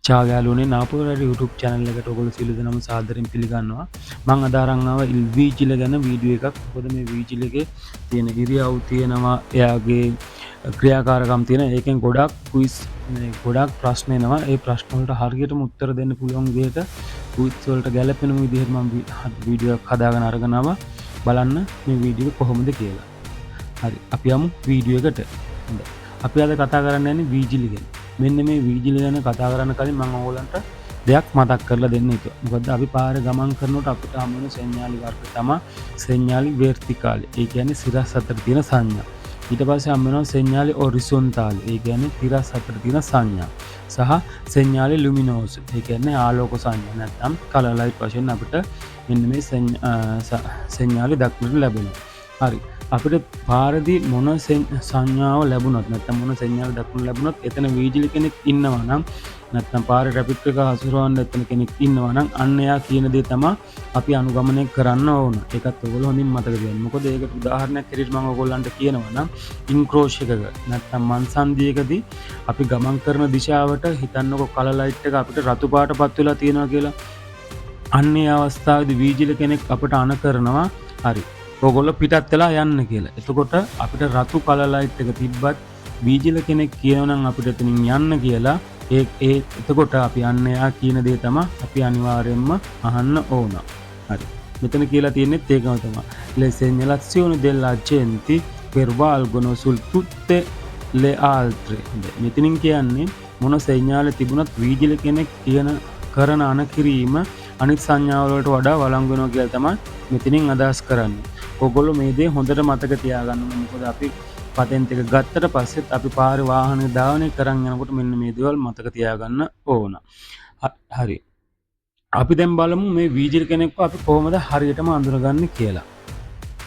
චාගයාලුනේ නාපුරට YouTube channel එකට ඔයගොල්ලෝ සියලු දෙනාම සාදරයෙන් පිළිගන්නවා. මම අද අරන් ආවා VGL ගැන වීඩියෝ එකක්. මොකද මේ VGL එකේ තියෙන ඉරියව් තියෙනවා, එයාගේ ක්‍රියාකාරකම් තියෙන. ඒකෙන් ගොඩක් ක්විස් ගොඩක් ප්‍රශ්න එනවා. ඒ ප්‍රශ්න වලට හරියටම උත්තර දෙන්න පුළුවන් විදිහට ක්විස් වලට ගැලපෙන විදිහට මම වීඩියෝ එකක් හදාගෙන අරගෙන ආවා. බලන්න මේ වීඩියෝ එක කොහොමද කියලා. හරි, අපි යමු වීඩියෝ එකට. හොඳයි. අපි අද කතා කරන්න යන්නේ VGL ගැන. මෙන්න මේ VGL ගැන කතා කරන්න කලින් මම ඔයගලන්ට දෙයක් මතක් කරලා දෙන්න හිතුවා. මොකද අපි පාරේ ගමන් කරනකොට අපිට හම් වෙන සංඥාලි වර්ග තමයි සංඥාලි වෙර්ටිකාලි. ඒ කියන්නේ සිරස් අතර තියෙන සංඥා. ඊට පස්සේ හම් වෙනවා සංඥාලි හොරිසොන්ටාලි. ඒ කියන්නේ තිරස් අතර තියෙන සංඥා. සහ සංඥාලි ලුමිනෝස්. ඒ කියන්නේ ආලෝක සංඥා. නැත්නම් කලර් ලයිට් වශයෙන් අපිට මෙන්න මේ සංඥාලි දක්නට ලැබෙනවා. හරි. අපිට පාරදී මොන සංඥාව ලැබුණත් නැත්නම් මොන සංඥාවක් දක්වන්න ලැබුණත් එතන VGL කෙනෙක් ඉන්නවා නම් නැත්නම් පාරේ ට්‍රැෆික් එක හසුරවන්න එතන කෙනෙක් ඉන්නවා නම් අන්න එයා කියන දේ තමයි අපි අනුගමනය කරන්න ඕන. ඒකත් ඔයගොල්ලෝ හොඳින් මතක තියාගන්න. මොකද ඒකට උදාහරණයක් හැටියට මම ඔයගොල්ලන්ට කියනවා නම් ඉන්ක්‍රෝච් එකක නැත්නම් මන්සන්දියකදී අපි ගමන් කරන දිශාවට හිතන්නකො කලර් ලයිට් එක අපිට රතු පාටපත් වෙලා තියෙනවා කියලා. අන්න ඒ අවස්ථාවේදී VGL කෙනෙක් අපට අණ කරනවා. හරි. ඔයගොල්ලෝ පිටත් වෙලා යන්න කියලා. එතකොට අපිට රතු කලර් ලයිට් එක තිබ්බත් VGL කෙනෙක් කියනවා නම් අපිට එතනින් යන්න කියලා එතකොට අපි යන්න යා කියන දේ තමයි අපි අනිවාර්යයෙන්ම අහන්න ඕන. හරි. මෙතන කියලා තියෙන්නේ ඒකම තමයි. Le segnalazioni della gente pervalgono sul tutte le altre. මෙතනින් කියන්නේ මොන සංඥාල තිබුණත් VGL කෙනෙක් කරන අනකිරීම අනිත් සංඥාවල වලට වඩා වළංගු වෙනවා කියලා තමයි මෙතනින් අදහස් කරන්නේ. ඔයගොල්ලෝ මේ දේ හොඳට මතක තියාගන්න ඕනේ. මොකද අපි පතෙන්ට් එක ගත්තට පස්සෙත් අපි පාරේ වාහනේ ධාවනය කරන් යනකොට මෙන්න මේ දේවල් මතක තියාගන්න ඕන. හරි. අපි දැන් බලමු මේ VGL කෙනෙක්ව අපි කොහොමද හරියටම අඳුරගන්නේ කියලා.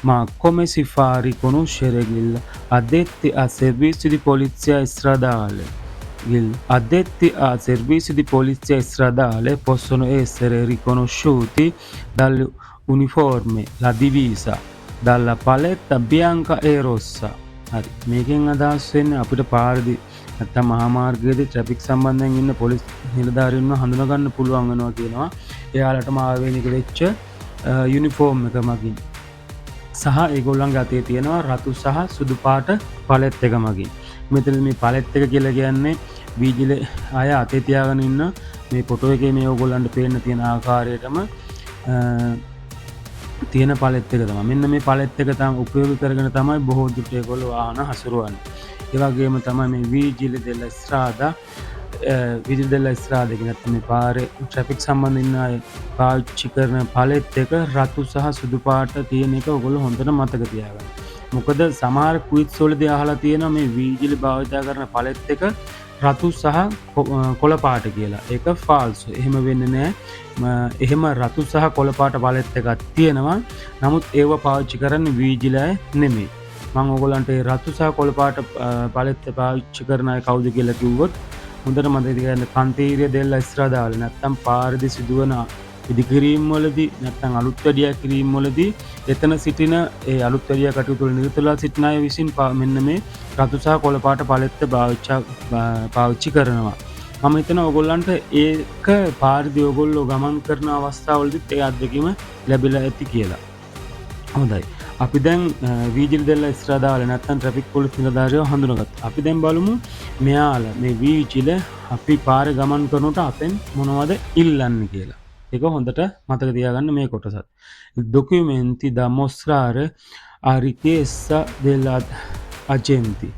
Ma come si fa a riconoscere gli addetti a servizio di polizia stradale? Gli addetti a servizio di polizia stradale possono essere riconosciuti dall'uniforme, la divisa, dalla paletta bianca e rossa. හරි. මේකෙන් අදහස් වෙන්නේ අපිට පාරදී නැත්නම් මහා මාර්ගයේදී traffic සම්බන්ධයෙන් ඉන්න police නිලධාරීන්ව හඳුනා ගන්න පුළුවන් වෙනවා කියනවා. එයාලටම ආවේනික වෙච්ච යුනිෆෝම් එක මගින්. සහ ඒගොල්ලන්ගේ අතේ තියෙනවා රතු සහ සුදු පාට පලෙට් එක මගින්. මෙතන මේ පලෙට් එක කියලා කියන්නේ VGL අය අතේ තියාගෙන ඉන්න මේ ෆොටෝ එකේ මේ ඕගොල්ලන්ට පේන්න තියෙන ආකාරයටම තියෙන පලෙට් එක තමයි. මෙන්න මේ පලෙට් එක තමයි උපයෝගී කරගෙන තමයි බොහෝ දුරට ඒගොල්ලෝ වාහන හසුරවන්නේ. ඒ වගේම තමයි මේ VGL della strada කියන්නේ මේ පාරේ ට්‍රැෆික් සම්බන්ධ ඉන්න අය පාවිච්චි කරන පලෙට් එක රතු සහ සුදු පාට තියෙන එක ඔයගොල්ලෝ හොඳට මතක තියාගන්න. මොකද සමහර ක්විස් වලදී අහලා තියෙනවා මේ VGL භාවිත කරන පලෙට් එක රතු සහ කොළ පාට කියලා. ඒක ෆාල්ස්. එහෙම වෙන්නේ නැහැ. එහෙම රතු සහ කොළ පාට පලෙට් එකක් තියෙනවා. නමුත් ඒව පාවිච්චි කරන්නේ VGL අය නෙමෙයි. මම ඔයගොල්ලන්ට ඒ රතු සහ කොළ පාට පලෙට් පාවිච්චි කරන අය කවුද කියලා කිව්වොත් හොඳට මතක තියාගන්න. Cantiere della Stradale නැත්තම් පාරදී සිදුවන ඉදිකිරීම් වලදී නැත්තම් අලුත් වැඩියා කිරීම් වලදී එතන සිටින ඒ අලුත් වැඩියා කටයුතු වල නිරතලා සිටින අය විසින් මෙන්න මේ රතු සහ කොළ පාට පලෙට් පාවිච්චි කරනවා. මම හිතනවා ඔයගොල්ලන්ට ඒක පාරදී ඔයගොල්ලෝ ගමන් කරන අවස්ථාවලදීත් ඒ අත්දැකීම ලැබිලා ඇති කියලා. හොඳයි. අපි දැන් VGL della Stradale නැත්නම් ට්‍රැෆික් පොලිස් නිලධාරියව හඳුනාගත්තා. අපි දැන් බලමු මෙයාලා මේ VGL අපි පාරේ ගමන් කරනකොට අපෙන් මොනවද ඉල්ලන්නේ කියලා. ඒක හොඳට මතක තියාගන්න මේ කොටසත්. Documenti da mostrare a richiesta della agenti.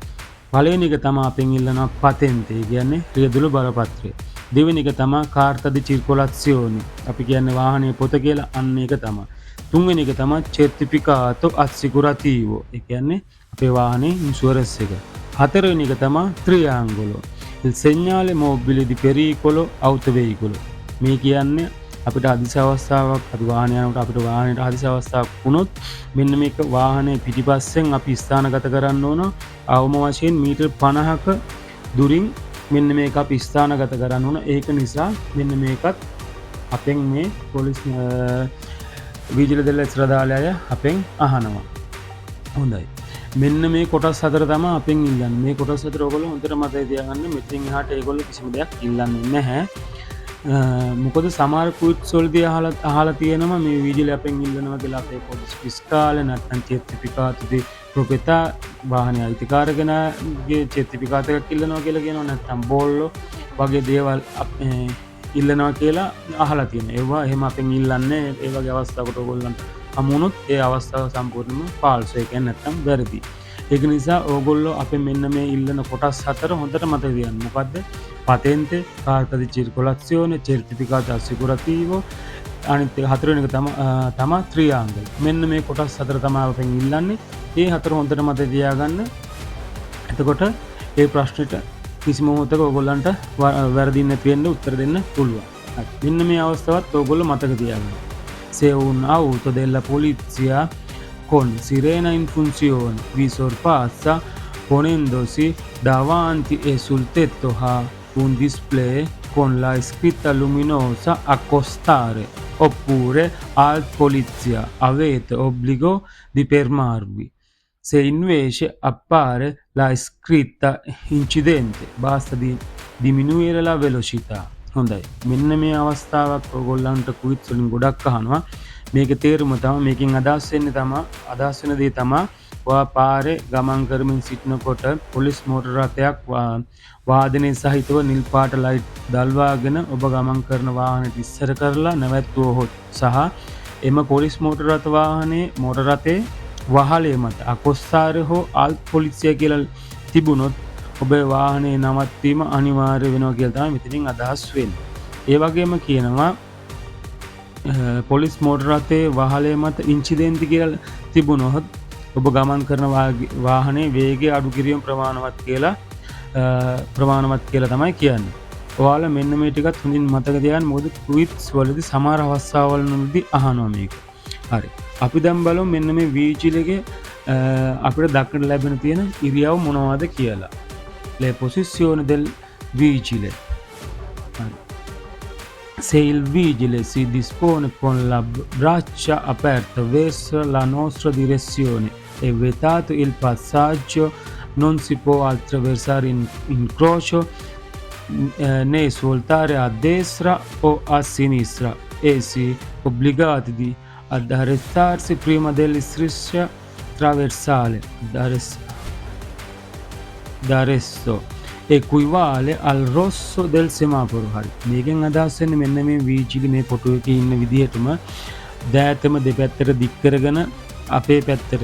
පළවෙනි එක තමයි අපෙන් ඉල්ලන පතෙන්ට්. ඒ කියන්නේ රියදුරු බලපත්‍රය. දෙවෙනි එක තමයි carta di circolazione. අපි කියන්නේ වාහනේ පොත කියලා. අන්න ඒක තමයි. තුන්වෙනි එක තමයි certificato assicurativo. ඒ කියන්නේ අපේ වාහනේ ඉන්ෂුරන්ස් එක. හතරවෙනි එක තමයි triangolo. il segnale mobile di pericolo autoveicolo. මේ කියන්නේ අපිට හදිසි අවස්ථාවක් අපි වාහන යනකොට අපිට වාහනේට හදිසි අවස්ථාවක් වුණොත් මෙන්න මේක වාහනේ පිටිපස්සෙන් අපි ස්ථානගත කරන්න ඕන. අවම වශයෙන් මීටර් 50ක දුරින් මෙන්න මේක අපි ස්ථානගත කරන්න ඕන. ඒක නිසා මෙන්න මේකත් අපෙන් මේ පොලිස් VGL della Stradale අපෙන් අහනවා. හොඳයි. මෙන්න මේ කොටස් හතර තමයි අපෙන් ඉල්ලන්නේ. මේ කොටස් හතර ඔයගොල්ලෝ හොඳට මතක තියාගන්න. මෙතෙන් එහාට ඒගොල්ලෝ කිසිම දෙයක් ඉල්ලන්නේ නැහැ. මොකද සමහර ක්විට්ස් වලදී අහලා තියෙනවා මේ වීඩියෝ අපෙන් ඉල්ලනවා කියලා අපේ පොලිස් ෆිස්කාල නැත්නම් certificado di proprietà වාහනේ අයිතිකාරකගේ certificado එකක් ඉල්ලනවා කියලා කියනවා. නැත්නම් බෝල්ලෝ වගේ දේවල් ඉල්ලනවා කියලා අහලා තියෙනවා. ඒවා එහෙම අපෙන් ඉල්ලන්නේ ඒ වගේ අවස්ථාවකට ඔයගොල්ලන්ට හමුනොත් ඒ අවස්ථාව සම්පූර්ණයෙන්ම ෆාල්ස් ඒ කියන්නේ නැත්නම් වැරදි. ඒක නිසා ඕගොල්ලෝ අපේ මෙන්න මේ ඉල්ලන කොටස් හතර හොඳට මතක තියාගන්න. මොකද්ද? patente, carta di circolazione, certificato assicurativo, අනිත් එක හතරවෙනි එක තමයි ත්‍රිආංගල. මෙන්න මේ කොටස් හතර තමයි අපෙන් ඉල්ලන්නේ. මේ හතර හොඳට මතක තියාගන්න. එතකොට ඒ ප්‍රශ්නෙට කිසිම මොහොතක ඕගොල්ලන්ට වැරදින්න නැති වෙන්න උත්තර දෙන්න පුළුවන්. මෙන්න මේ අවස්ථාවත් ඕගොල්ලෝ මතක තියාගන්න. Se un auto della polizia con sirena in funzione vi sorpassa ponendosi davanti e sul tetto ha un display con la scritta luminosa accostare oppure al polizia avete obbligo di fermarvi. Se invece appare la scritta incidente basta di diminuire la velocità. හොඳයි. මෙන්න මේ අවස්ථාවක් ඔයගොල්ලන්ට quiz වලින් ගොඩක් අහනවා. මේකේ තේරුම තමයි මේකෙන් අදහස් වෙන දේ තමයි ඔයා පාරේ ගමන් කරමින් සිටිනකොට පොලිස් මෝටර රථයක් වාදනයේ සහිතව නිල් පාට ලයිට් දල්වාගෙන ඔබ ගමන් කරන වාහනයට ඉස්සර කරලා නැවැත්වුවහොත් සහ එම පොලිස් මෝටර රථේ වහලේ මත අකොස්තාරේ හෝ ආල් පොලිසිය කියලා තිබුණොත් ඔබේ වාහනේ නවත්වීම අනිවාර්ය වෙනවා කියලා තමයි මෙතනින් අදහස් වෙන්නේ. ඒ වගේම කියනවා පොලිස් මෝටර රථයේ වහලේ මත ඉන්සිඩන්ට් කියලා තිබුණොත් ඔබ ගමන් කරන වාහනේ වේගය අඩු කිරීම ප්‍රමාණවත් කියලා තමයි කියන්නේ. ඔයාලා මෙන්න මේ ටිකත් හොඳින් මතක තියාගන්න. මොකද ක්විස් වලදී සමහර අවස්ථාවලදී අහනවා මේක. හරි. අපි දැන් බලමු මෙන්න මේ වීචිල් එකේ අපිට දක්නට ලැබෙන තියෙන ඉරියව් මොනවද කියලා. Le posizioni del vigile. Se il vigile si dispone con la braccia aperte verso la nostra direzione e vietato il passaggio, non si può attraversare in crocio né svoltare a destra o a sinistra e si obbligati ad arrestarsi prima della striscia traversale d'arresto equivale al rosso del semaforo. හරි. මේකෙන් අදහස් වෙන්නේ මෙන්න මේ වීචිලි මේ photo එකේ ඉන්න විදිහටම දෑතම දෙපැත්තට දික් කරගෙන අපේ පැත්තට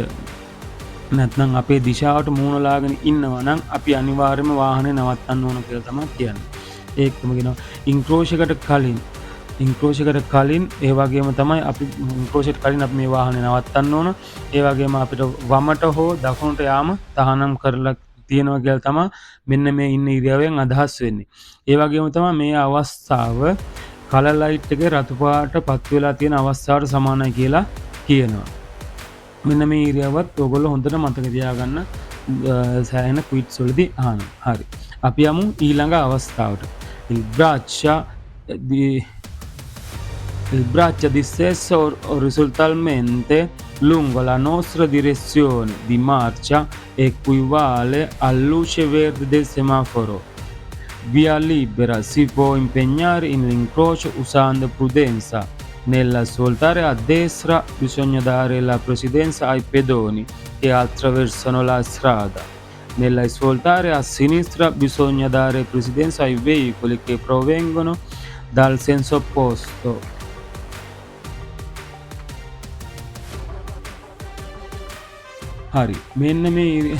නැත්නම් අපේ දිශාවට මූණ ලාගෙන ඉන්නවා නම් අපි අනිවාර්යයෙන්ම වාහනේ නවත්තන්න ඕන කියලා තමයි කියන්නේ. ඒකම කියනවා ඉන්ක්‍රෝෂ් එකට කලින් ඒ වගේම තමයි අපි ඉන්ක්‍රෝෂ් එකට කලින් අපි මේ වාහනේ නවත්තන්න ඕන. ඒ වගේම අපිට වමට හෝ දකුණට යාම තහනම් කරලා තියෙනවා කියලා තමයි මෙන්න මේ ඉන්න ඉරියව්වෙන් අදහස් වෙන්නේ. ඒ වගේම තමයි මේ අවස්ථාව කලර් ලයිට් එකේ රතු පාට පත් වෙලා තියෙන අවස්ථාවට සමානයි කියලා කියනවා. මෙන්න මේ ඉරියව්වත් ඔයගොල්ලෝ හොඳට මතක තියාගන්න සෑහෙන ක්විස් වලදී අහනවා. හරි. අපි යමු ඊළඟ අවස්ථාවට. Il braccio disteso orizzontalmente lungo la nostra direzione di marcia equivale a luce verde del semaforo. Via libera si può impegnare in incrocio usando prudenza. Nella svoltare a destra bisogna dare la precedenza ai pedoni che attraversano la strada. Nella svoltare a sinistra bisogna dare precedenza ai veicoli che provengono dal senso opposto. හරි. මෙන්න මේ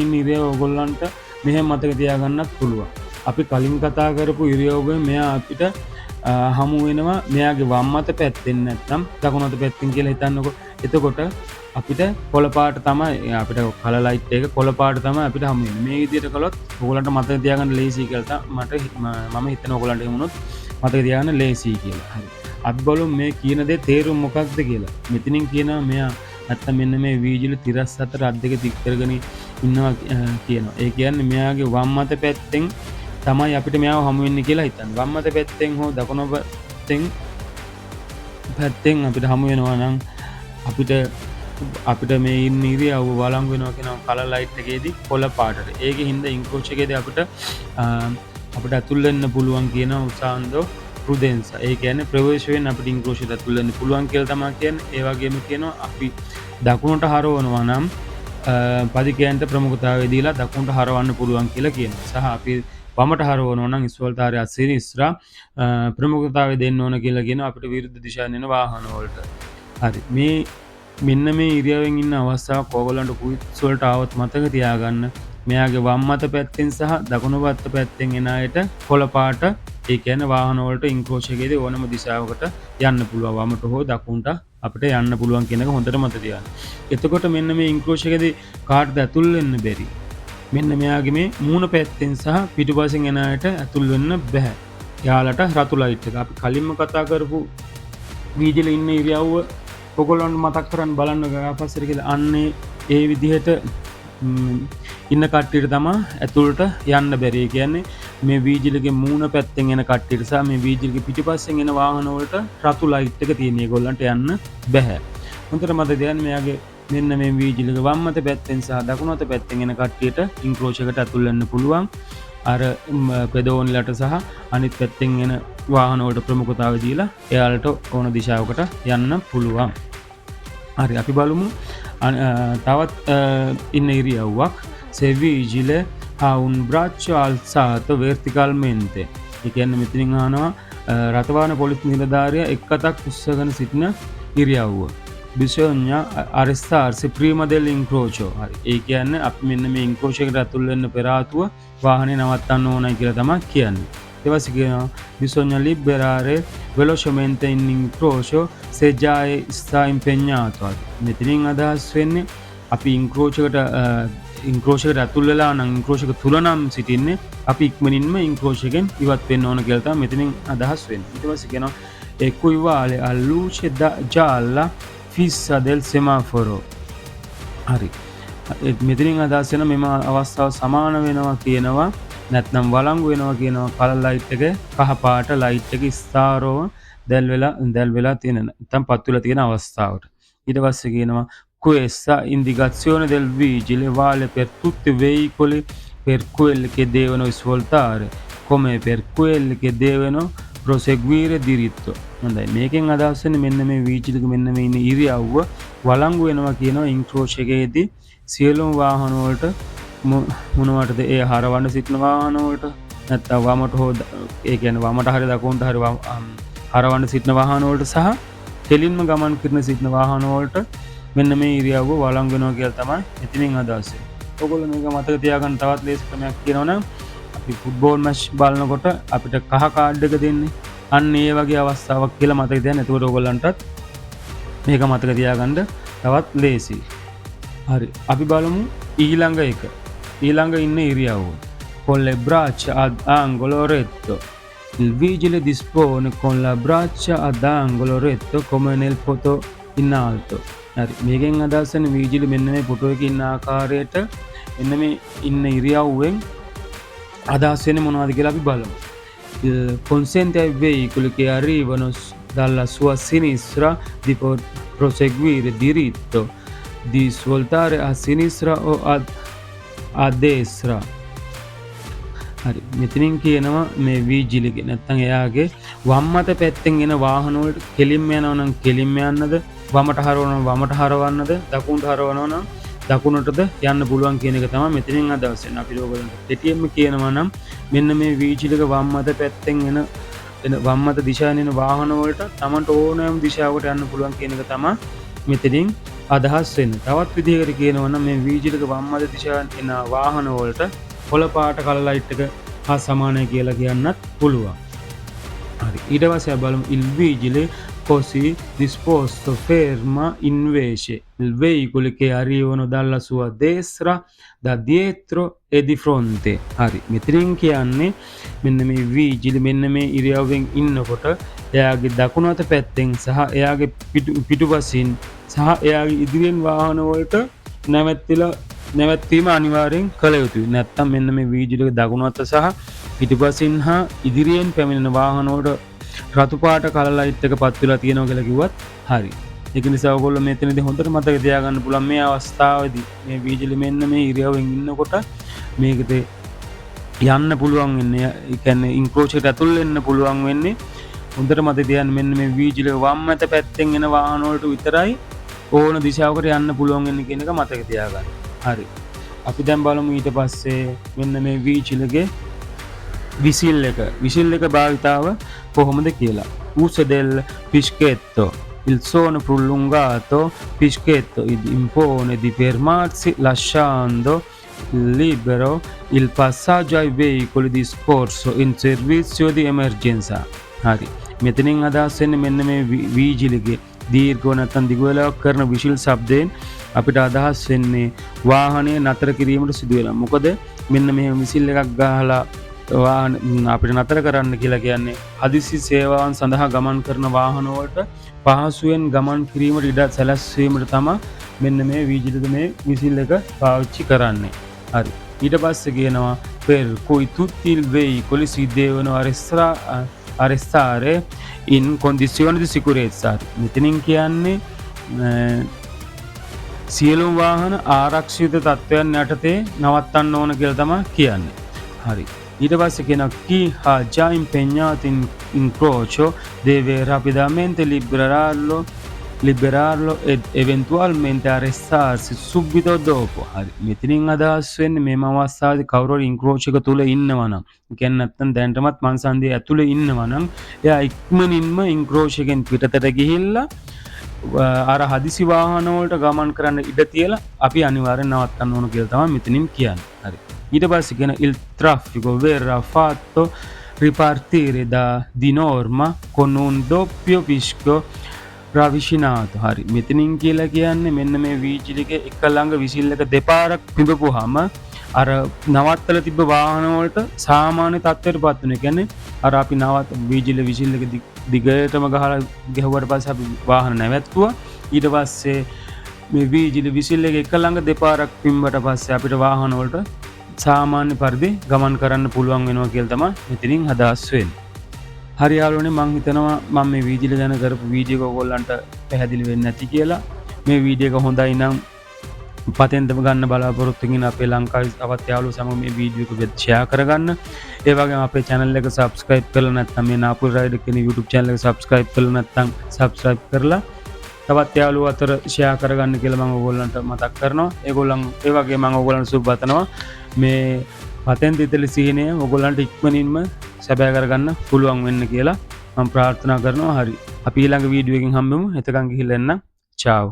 ඉන්න ඉරියව්ව ඔයගොල්ලන්ට මෙහෙම මතක තියාගන්නත් පුළුවන්. අපි කලින් කතා කරපු ඉරියව්වෙන් මෙයා අපිට හමු වෙනවා මෙයාගේ වම් අත පැත්තෙන් නැත්නම් දකුණු අත පැත්තෙන් කියලා හිතන්නකො. එතකොට අපිට කොළ පාට තමයි අපිට කලර් ලයිට් එක කොළ පාට තමයි අපිට හමු වෙන්නේ. මේ විදිහට කළොත් ඔයගොල්ලන්ට මතක තියාගන්න ලේසියි කියලා මම හිතනවා ඔයගොල්ලන්ට එහෙම වුණොත් මතක තියාගන්න ලේසියි කියලා. හරි. අපි බලමු මේ කියන දේ තේරුම මොකක්ද කියලා. මෙතනින් කියනවා මෙයා නැත්නම් මෙන්න මේ වීජිල තිරස් අතර අත් දෙක දික් කරගෙන ඉන්නවා කියනවා. ඒ කියන්නේ මෙයාගේ වම් අත පැත්තෙන් තමයි අපිට මෙයාව හමු වෙන්නේ කියලා හිතන්න. වම් අත පැත්තෙන් හෝ දකුණු පැත්තෙන් අපිට හමු වෙනවා නම් අපිට අපිට මේ ඉන්න ඉරියව්ව වළංගු වෙනවා කියනවා කලර් ලයිට් එකේදී කොළ පාටට. ඒකේ හින්දා ඉන්ක්‍රෝච් එකේදී අපිට ඇතුල් වෙන්න පුළුවන් කියන උසාන්දෝ ප්‍රුඩෙන්ස්. ඒ කියන්නේ ප්‍රවේශ වෙන්න අපිට ඉන්ක්‍රෝච් එකට ඇතුල් වෙන්න පුළුවන් කියලා තමයි කියන්නේ. ඒ වගේම කියනවා අපි දකුණට හරවනවා නම් පදිකයන්ට ප්‍රමුඛතාවය දීලා දකුණට හරවන්න පුළුවන් කියලා කියනවා. සහ අපි වමට හරවනවා නම් ඉස්වලතාරය අසිරිස්රා ප්‍රමුඛතාවය දෙන්න ඕන කියලා කියනවා අපිට විරුද්ධ දිශාවෙන් එන වාහන වලට. හරි. මෙන්න මේ ඉරියවෙන් ඉන්න අවස්ථාවක් ඕගොල්ලන්ට කුයිස් වලට ආවොත් මතක තියාගන්න. මෙයාගේ වම් අත පැත්තෙන් සහ දකුණු අත පැත්තෙන් එන අයට කොළ පාට ඒ කියන්නේ වාහන වලට ඉන්ක්‍රෝච් එකේදී ඕනම දිශාවකට යන්න පුළුවන්. වමට හෝ දකුණට අපිට යන්න පුළුවන් කියන එක හොඳට මතක තියාගන්න. එතකොට මෙන්න මේ ඉන්ක්‍රෝච් එකේදී කාටද ඇතුල් වෙන්න බැරි. මෙන්න මෙයාගේ මේ මූණ පැත්තෙන් සහ පිටුපසින් එන අයට ඇතුල් වෙන්න බෑ. යාලට රතු ලයිට් එක. අපි කලින්ම කතා කරපු වීජල ඉන්න ඉරියව්ව ඔයගොල්ලන්ට මතක් කරන් බලන්න ගාපස්සට කියලා අන්නේ ඒ විදිහට ඉන්න කට්ටියට තමයි ඇතුළට යන්න බැරි. කියන්නේ මේ වීජලගේ මූණ පැත්තෙන් එන කට්ටියට සහ මේ වීජලගේ පිටිපස්සෙන් එන වාහන වලට රතු ලයිට් එක තියෙන ඒගොල්ලන්ට යන්න බෑ. හොඳට මතක තියාගන්න මෙයාගේ මෙන්න මේ වීජලගේ වම් අත පැත්තෙන් සහ දකුණු අත පැත්තෙන් එන කට්ටියට ඉන්ක්‍රෝච් එකට ඇතුල් වෙන්න පුළුවන්. අර පෙදෝනිලට සහ අනිත් පැත්තෙන් එන වාහන වලට ප්‍රමුඛතාවය දීලා එයාලට ඕන දිශාවකට යන්න පුළුවන්. හරි අපි බලමු තවත් ඉන්න ඉරියව්වක් සෙවිජිල ha un braccio alzato verticalmente. ඒ කියන්නේ මෙතනින් අහනවා රතවාහන පොලිස් නිලධාරියා එක් අතක් උස්සගෙන සිටින ඉරියව්ව. bisogna arrestarsi prima dell'incrocio. හරි. ඒ කියන්නේ අපි මෙන්න මේ ඉන්ක්‍රෝච් එකට ඇතුල් වෙන්න පෙර ආතුව වාහනේ නවත්තන්න ඕනයි කියලා තමයි කියන්නේ. ඊට පස්සේ කියනවා bisogna liberare velocemente in incrocio se già sta impegnato. මෙතනින් අදහස් වෙන්නේ අපි ඉන්ක්‍රෝච් එකට ඇතුල් වෙලා නම් ඉන්ක්‍රෝච් එක තුල නම් සිටින්නේ අපි ඉක්මනින්ම ඉන්ක්‍රෝච් එකෙන් ඉවත් වෙන්න ඕන කියලා තමයි මෙතනින් අදහස් වෙන්නේ. ඊට පස්සේ කියනවා equivale a luce gialla fissa del semaforo. හරි. මෙතනින් අදහස් වෙන මෙම අවස්ථාව සමාන වෙනවා කියනවා නැත්නම් වළංගු වෙනවා කියනවා කලර් ලයිට් එක කහ පාට ලයිට් එක ස්ථාරව දැල් වෙලා තියෙන නැත්නම් පත් වෙලා තියෙන අවස්ථාවට. ඊට පස්සේ කියනවා questa indicazione del vigile vale per tutti i veicoli per quelli che devono svoltare come per quelli che devono proseguire diritto. හොඳයි. මේකෙන් අදහස් වෙන්නේ මෙන්න මේ වීජිලක මෙන්න මේ ඉන්න ඉරියව්ව වළංගු වෙනවා කියනවා ඉන්ක්‍රෝච් එකේදී සියලුම වාහන වලට මොනවටද ඒ හරවන්න සිටින වාහන වලට නැත්නම් වමට හෝ ඒ කියන්නේ වමට හරි දකුණට හරි හරවන්න සිටින වාහන වලට සහ කෙලින්ම ගමන් කරන සිටින වාහන වලට මෙන්න මේ ඉරියව්ව වළංගු වෙනවා කියලා තමයි එතනින් අදහස් වෙන්නේ. ඔයගොල්ලෝ මේක මතක තියාගන්න තවත් ලේසි ක්‍රමයක් කියනවනම් අපි ෆුට්බෝල් මැච් බලනකොට අපිට කහ කාඩ් එක දෙන්නේ. අන්න ඒ වගේ අවස්ථාවක් කියලා මතක තියාගන්න. එතකොට ඔයගොල්ලන්ටත් මේක මතක තියාගන්න තවත් ලේසි. හරි. අපි බලමු ඊළඟ එක. ඊළඟ ඉන්න ඉරියව්ව. Con le braccia ad angolo retto. Il vigile dispone con la braccia ad angolo retto come nel foto in alto. හරි. මේකෙන් අදහස් වෙන වීජිල මෙන්න මේ ෆොටෝ එකේ ඉන්න ආකාරයට මෙන්න මේ ඉන්න ඉරියව්වෙන් අදහස් වෙන්නේ මොනවද කියලා අපි බලමු. Consente ai veicoli che arrivano dalla sua sinistra di proseguire diritto, di svoltare a sinistra o a destra. හරි. මෙතනින් කියනවා මේ වීජිලගේ නැත්තම් එයාගේ වම් අත පැත්තෙන් එන වාහන වලට කෙලින්ම යනවා නම් කෙලින්ම යන්නද වමට හරවනවා වමට හරවන්නද දකුණට හරවනවා නම් දකුණටද යන්න පුළුවන් කියන එක තමයි මෙතනින් අදහස් වෙන්නේ. අපි ඔයගොල්ලන්ට කෙටියෙන්ම කියනවා නම් මෙන්න මේ වීජිලක වම් අත පැත්තෙන් එන වම් අත දිශාවෙන් එන වාහන වලට Tamanට ඕනෑම දිශාවකට යන්න පුළුවන් කියන එක තමයි මෙතනින් අදහස් වෙන්නේ. තවත් විදිහකට කියනවා නම් මේ වීජිලක වම් අත දිශාවෙන් එන වාහන වලට කොළ පාට කලර් ලයිට් එක හා සමානයි කියලා කියන්නත් පුළුවන්. හරි. ඊට පස්සේ බලමු il vigile così disposto ferma invece il veicolo che arrivano dalla sua destra, da dietro e di fronte. හරි. මෙතනින් කියන්නේ මෙන්න මේ වීජිල මෙන්න මේ ඉරියව්වෙන් ඉන්නකොට එයාගේ දකුණු අත පැත්තෙන් සහ එයාගේ පිටුපසින් සහ එයාගේ ඉදිරියෙන් වාහන වලට නැවැත්වීම අනිවාර්යෙන් කළ යුතුයි. නැත්තම් මෙන්න මේ වීජිලක දකුණු අත සහ පිටුපසින් හා ඉදිරියෙන් පැමිණෙන වාහන වලට රතු පාට කලර් ලයිට් එක පත් වෙලා තියෙනවා කියලා කිව්වත් හරි. ඒක නිසා ඔයගොල්ලෝ මෙතනදී හොඳට මතක තියාගන්න පුළුවන් මේ අවස්ථාවේදී මේ වීජලි මෙන්න මේ ඉරියව්වෙන් ඉන්නකොට මේකට යන්න පුළුවන් වෙන්නේ. ඒ කියන්නේ ඉන්ක්‍රෝච් එකට ඇතුල් වෙන්න පුළුවන් වෙන්නේ. හොඳට මතක තියාගන්න මෙන්න මේ වීජලි වම් අත පැත්තෙන් එන වාහන වලට විතරයි ඕන දිශාවකට යන්න පුළුවන් වෙන්නේ කියන එක මතක තියාගන්න. හරි. අපි දැන් බලමු ඊට පස්සේ මෙන්න මේ වීජලිගේ විසිල් එක භාවිතාව කොහොමද කියලා. Uso del fischietto. Il suono prolungato fischietto impone di fermarsi lasciando libero il passaggio ai veicoli di soccorso in servizio di emergenza. හරි. මෙතනින් අදහස් වෙන්නේ මෙන්න මේ වීජලිගේ දීර්ඝව නැත්නම් දිග වේලාවක් කරන විසිල් ශබ්දයෙන් අපිට අදහස් වෙන්නේ වාහනය නතර කිරීමට සිදු වෙනවා. මොකද මෙන්න මෙහෙම විසිල් එකක් ගහලා අපිට නතර කරන්න කියලා කියන්නේ හදිසි සේවාවන් සඳහා ගමන් කරන වාහන වලට පහසුවෙන් ගමන් කිරීමට ඉඩ සැලැස්වීමට තමයි මෙන්න මේ වීජලික මේ විසිල් එක පාවිච්චි කරන්නේ. හරි. ඊට පස්සේ කියනවා per cui tutti i veicoli si devono arrestare in condizioni di sicurezza. මෙතනින් කියන්නේ සියලුම වාහන ආරක්ෂිත තත්ත්වයන් යටතේ නවත්තන්න ඕන කියලා තමයි කියන්නේ. හරි. ඊට පස්සේ කියනවා chi ha già impegnato in incrocio deve rapidamente liberarlo ed eventualmente arrestarsi subito dopo. හරි. මෙතනින් අදහස් වෙන්නේ මේ අවස්ථාවේදී කවුරු හරි ඉන්ක්‍රෝච් එක තුල ඉන්නවා නම්, කියන්නේ නැත්තම් දැනටමත් මංසන්දිය ඇතුලේ ඉන්නවා නම්, එයා ඉක්මනින්ම ඉන්ක්‍රෝච් එකෙන් පිටතට ගිහිල්ලා අර හදිසි වාහන වලට ගමන් කරන්න ඉඩ තියලා අපි අනිවාර්යෙන් නවත්තන්න ඕන කියලා තමයි මෙතනින් කියන්නේ. හරි. ඊට පස්සේ කියන il traffico verrà fatto ripartire di norma con un doppio fischio ravvicinato. හරි. මෙතනින් කියලා කියන්නේ මෙන්න මේ වීජලික එක ළඟ විසිල් එක දෙපාරක් පිඹපුවාම අර නවත්තලා තිබ්බ වාහන වලට සාමාන්‍ය තත්ත්වයටපත් වෙන. කියන්නේ අර අපි වීජලික විසිල් එක දිගටම ගහලා ගහුවට පස්සේ අපි වාහන නැවැත්තුවා. ඊට පස්සේ මේ වීජලික විසිල් එක එක ළඟ දෙපාරක් පිඹුවට පස්සේ අපිට වාහන වලට සාමාන්‍ය පරිදි ගමන් කරන්න පුළුවන් වෙනවා කියලා තමයි මෙතනින් අදහස් වෙන්නේ. හරි යාළුවනේ, මම හිතනවා මම මේ වීජලික ගැන කරපු වීඩියෝ එක ඔයගොල්ලන්ට පැහැදිලි වෙන්නේ නැති කියලා. මේ වීඩියෝ එක හොඳයි නම් පතෙන්දම ගන්න බලාපොරොත්තු වෙන අපේ ලංකාවේ තවත් යාළුවෝ සමග මේ වීඩියෝ එක ෂෙයා කරගන්න. ඒ වගේම අපේ channel එක subscribe කරලා නැත්නම් මේ නාපුල් රයිඩර් කියන YouTube channel එක subscribe කරලා නැත්නම් subscribe කරලා තවත් යාළුවෝ අතර ෂෙයා කරගන්න කියලා මම ඔයගොල්ලන්ට මතක් කරනවා. ඒ වගේම මම ඔයගොල්ලන්ට සුබ පතනවා මේ පතෙන් දිතල සිහිනය ඔයගොල්ලන්ට ඉක්මනින්ම සැබෑ කරගන්න පුළුවන් වෙන්න කියලා මම ප්‍රාර්ථනා කරනවා. හරි. අපි ඊළඟ වීඩියෝ එකකින් හම්බෙමු. එතකන් ගිහිල්ලා එන්න. චාව්.